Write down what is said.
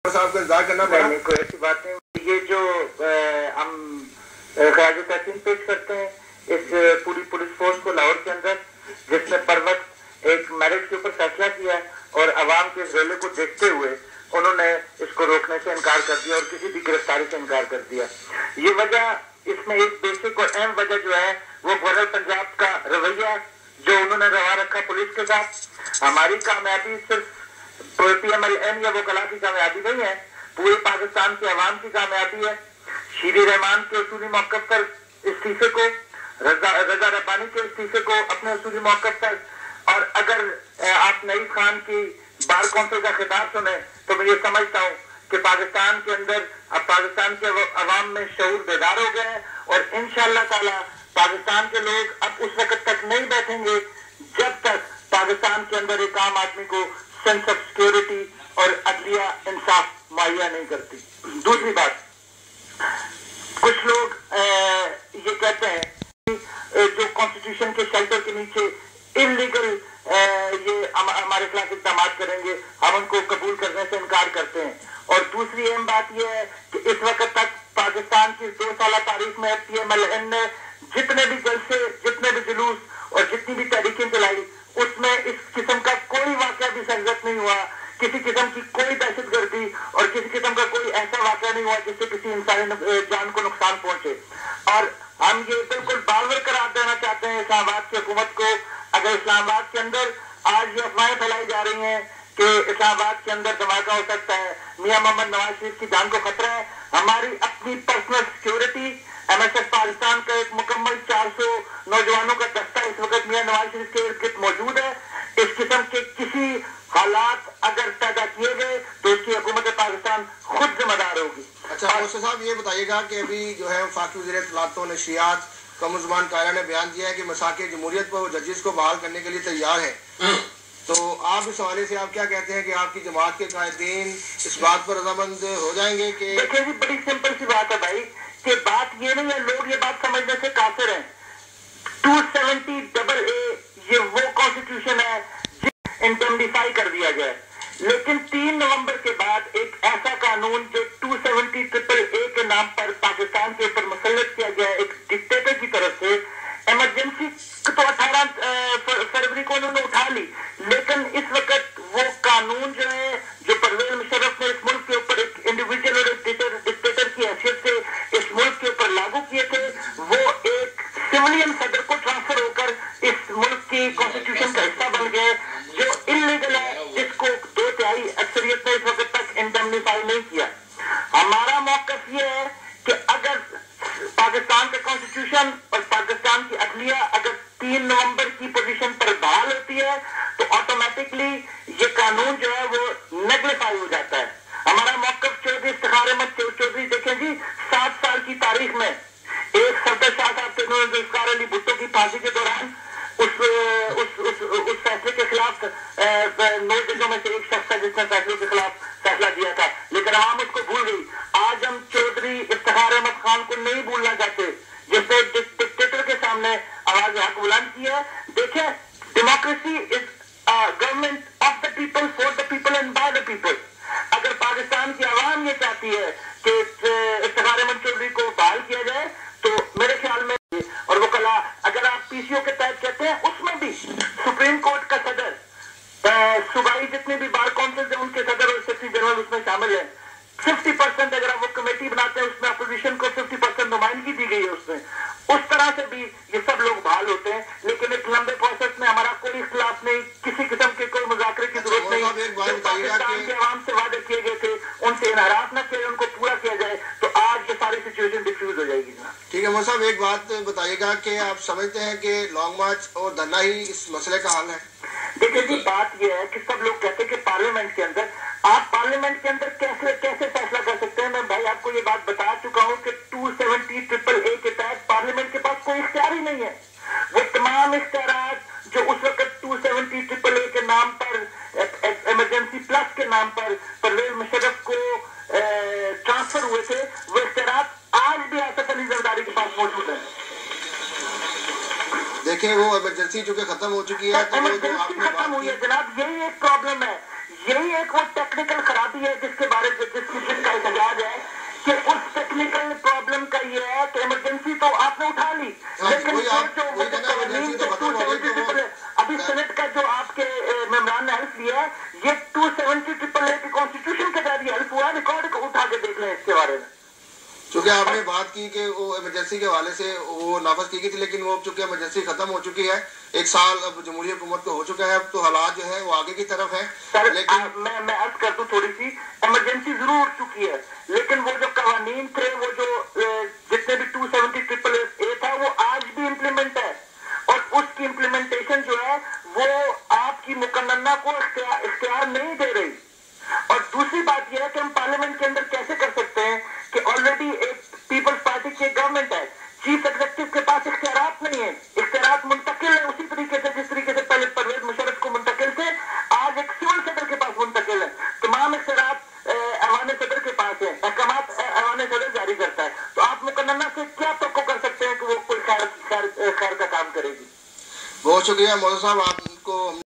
صاحب کا انتظار کرنا پڑا؟ نہیں، کوئی ایسی بات نہیں. یہ جو ہم خراج تحسین پیش کرتے ہیں اس پوری پولیس فورس کو لاہور کے اندر، جس نے پر وقت ایک میرج کے اوپر فیصلہ کیا اور عوام کے اس ریلے کو دیکھتے ہوئے انہوں نے اس کو روکنے سے انکار کر دیا اور کسی بھی گرفتاری سے انکار کر دیا. یہ وجہ، اس میں ایک بیسک اور اہم وجہ جو ہے وہ گورنر پنجاب کا رویہ جو انہوں نے روا رکھا پولیس کے ساتھ. ہماری کامیابی صرف پی ایم ایل این یا وکلاء کی کامیابی نہیں ہے، پورے پاکستان کے عوام کی کامیابی ہے. شیری رحمان کے اصولی موقف پر استعفے کو، رضا ربانی کے استعفے کو اپنے اصولی موقف پر، اور اگر آپ نعیف خان کی بار کونسل کا خطاب سنیں تو میں یہ سمجھتا ہوں کہ پاکستان کے اندر اب پاکستان کے عوام میں شعور بیدار ہو گئے ہیں، اور انشاءاللہ تعالی پاکستان کے لوگ اب اس وقت تک نہیں بیٹھیں گے جب تک پاکستان کے اندر ایک عام آدمی کو سینس آف سیکورٹی اور عدلیہ انصاف مہیا نہیں کرتی. دوسری بات، کچھ لوگ یہ کہتے ہیں کہ جو کانسٹیٹیوشن کے شیلٹر کے نیچے انلیگل یہ ہمارے خلاف اقدامات کریں گے، ہم ان کو قبول کرنے سے انکار کرتے ہیں. اور دوسری اہم بات یہ ہے کہ اس وقت تک پاکستان کی 2 سالہ تاریخ میں پی ایم ایل این نے جتنے بھی جلسے، جتنے بھی جلوس اور جتنی بھی تحریکیں چلائی، اس میں اس قسم کا کوئی واقعہ بھی سرزد نہیں ہوا، کسی قسم کی کوئی دہشت گردی اور کسی قسم کا کوئی ایسا واقعہ نہیں ہوا جس سے کسی انسانی جان کو نقصان پہنچے. اور ہم یہ بالکل باور قرار دینا چاہتے ہیں اسلام آباد کی حکومت کو. اگر اسلام آباد کے اندر آج یہ افواہیں پھیلائی جا رہی ہیں کہ اسلام آباد کے اندر دھماکہ ہو سکتا ہے، میاں محمد نواز شریف کی جان کو خطرہ ہے، ہماری اپنی personal security, M S F Pakistan کا ایک مکمل 400 نوجوانوں کا دستہ اس وقت میاں نواز شریف کے ارد گرد موجود ہے. اس قسم کے کسی حالات اگر پیدا کیے گئے تو اس کی حکومت پاکستان خود ذمہ دار ہوگی. اچھا موسیٰ صاحب یہ بتائیے گا کہ ابھی جو ہے وفاقی وزیر اطلاعات و نشریات قمر زمان قائرہ نے بیان دیا ہے کہ مساق جمہوریت پر وہ ججز کو بحال کرنے کے لیے تیار ہے، تو آپ اس حوالے سے آپ کیا کہتے ہیں کہ آپ کی جماعت کے قائدین اس بات پر رضامند ہو جائیں گے کہ؟ دیکھیں جی، بڑی سمپل سی بات ہے بھائی، کہ بات یہ نہیں ہے، لوگ یہ بات سمجھنے سے قاصر ہیں. 270AA یہ وہ کانسٹیٹیوشن ہے انڈمنیفائی کر دیا جائے، لیکن 3 نومبر کے بعد ایک ایسا قانون جو 270AA کے نام پر پاکستان کے اوپر مسلط کیا گیا ہے ایک ڈکٹیٹر کی طرف سے. ایمرجنسی تو 18 فروری کو انہوں نے اٹھا لی، لیکن اس وقت وہ قانون جو ہے جو پرویز مشرف نے اس ملک کے اوپر ایک انڈیویجول اور ڈکٹیٹر کی حیثیت سے اس ملک کے اوپر لاگو کیے تھے، وہ ایک سولین صدر کو ٹرانسفر ہو کر اس ملک کی کانسٹیٹیوشن کا حصہ بن گئے، جو انلیگل ہے، جس کو 2/3 اکثریت نے اس وقت تک انڈمنیفائی نہیں کیا. ہمارا موقف یہ ہے کہ اگر پاکستان کا کانسٹیٹیوشن اور پاکستان کی عدلیہ اگر 3 نومبر کی پوزیشن پر بحال ہوتی ہے تو آٹومیٹکلی یہ قانون جو ہے وہ نیگلیفائی ہو جاتا ہے. ہمارا موقف چودھری افتخار احمد چودھری، دیکھیں جی 7 سال کی تاریخ میں ایک صفدر شاہ صاحب سے ذوالفقار علی بھٹو کی پھانسی کے دوران اس فیصلے کے خلاف 9 ججوں میں سے ایک شخص تھا جس نے فیصلے کے خلاف فیصلہ دیا تھا، لیکن عوام اس کو بھول گئی. آج ہم چودھری افتخار احمد خان کو نہیں بھولنا چاہتے جس نے ڈکٹیٹر کے سامنے آواز حق بلند کی ہے. دیکھیں، democracy is government of the people, for the people and by the people. اگر پاکستان کی عوام یہ چاہتی ہے کہ افتخار احمد چودھری کو بحال کیا جائے تو میرے خیال میں، اور وہ کلا اگر آپ پی سی او کے تحت کہتے ہیں، اس میں بھی سپریم کورٹ کا صدر، صوبائی جتنے بھی بار کونسل ہیں ان کے صدر اور سیکرٹری جنرل اس میں شامل ہیں. 50% اگر آپ وہ کمیٹی بناتے ہیں اس میں اپوزیشن کو 50% نمائندگی دی گئی ہے اس میں. اس طرح سے بھی یہ سب لوگ بحال ہوتے ہیں، لیکن ایک لمبے پروسیس میں ہمارا کوئی اختلاف نہیں، کسی قسم کے کوئی مذاکرے کی ضرورت نہیں. پاکستان کے عوام سے وعدے کیے گئے تھے ان سے انحراف نہ کیا، ان کو پورا کیا جائے تو آج یہ ساری سچویشن ڈیفیوز ہو جائے گی. ٹھیک ہے موسیٰ صاحب، ایک بات بتائیے گا کہ آپ سمجھتے ہیں کہ لانگ مارچ اور دھرنا ہی اس مسئلے کا حل ہے؟ دیکھیں جی، بات یہ ہے کہ سب لوگ کہتے ہیں کہ پارلیمنٹ کے اندر، آپ پارلیمنٹ کے اندر کیسے فیصلہ کر سکتے ہیں؟ میں بھائی آپ کو یہ بات بتا چکا ہوں کہ 270AA کے تحت پارلیمنٹ کے پاس کوئی اختیار ہی نہیں ہے. وہ تمام اختیارات جو اس وقت 270AA کے نام پر، ایمرجنسی پلس کے نام پر پرویز مشرف کو ٹرانسفر ہوئے تھے، وہ اختیارات آج بھی آصف علی زرداری کے پاس موجود ہیں. دیکھیں وہ ایمرجنسی چونکہ ختم ہو چکی ہے، ایمرجنسی ختم ہوئی ہے جناب، یہی ایک پرابلم ہے. یہی ایک وہ ٹیکنیکل خرابی ہے جس کے بارے میں جس کا احتجاج ہے کہ اس ٹیکنیکل پرابلم کا یہ ہے کہ ایمرجنسی تو آپ نے اٹھا لی، لیکن ابھی سینٹ کا جو آپ کے ممبران نے حلف لیا ہے یہ 270 کی کانسٹیٹیوشن کے تحت یہ حلف ہوا ہے، ریکارڈ کو اٹھا کے دیکھ لیں اس کے بارے میں. چونکہ آپ نے بات کی کہ وہ ایمرجنسی کے حوالے سے وہ نافذ کی گئی تھی، لیکن وہ چونکہ ایمرجنسی ختم ہو چکی ہے، 1 سال اب جمہوری حکومت کو ہو چکا ہے، اب تو حالات جو ہے وہ آگے کی طرف ہے. لیکن میں عرض کر دوں تھوڑی سی، ایمرجنسی ضرور اٹھ چکی ہے لیکن وہ جو قوانین تھے، وہ جو جتنے بھی 270 تھا وہ آج بھی امپلیمنٹ ہے، اور اس کی امپلیمنٹیشن جو ہے وہ آپ کی مقننہ کو اختیار نہیں دے رہی. اور دوسری بات یہ ہے کہ ہم پارلیمنٹ کے اندر کیسے کر سکتے ہیں کہ آلریڈی ایک پیپلز پارٹی کی گورنمنٹ ہے، چیف ایگزیکٹو کے پاس اختیارات نہیں ہیں، اختیارات منتقل ہیں اسی طریقے سے جس طریقے سے پہلے پرویز مشرف کو منتقل تھے، آج ایک سول صدر کے پاس منتقل ہے. تمام اختیارات ایوان صدر کے پاس ہیں، احکامات ایوان صدر جاری کرتا ہے. تو آپ مقننہ سے کیا توقع کر سکتے ہیں کہ وہ کوئی خیر کا کام کرے گی؟ بہت شکریہ مولانا صاحب، آپ کو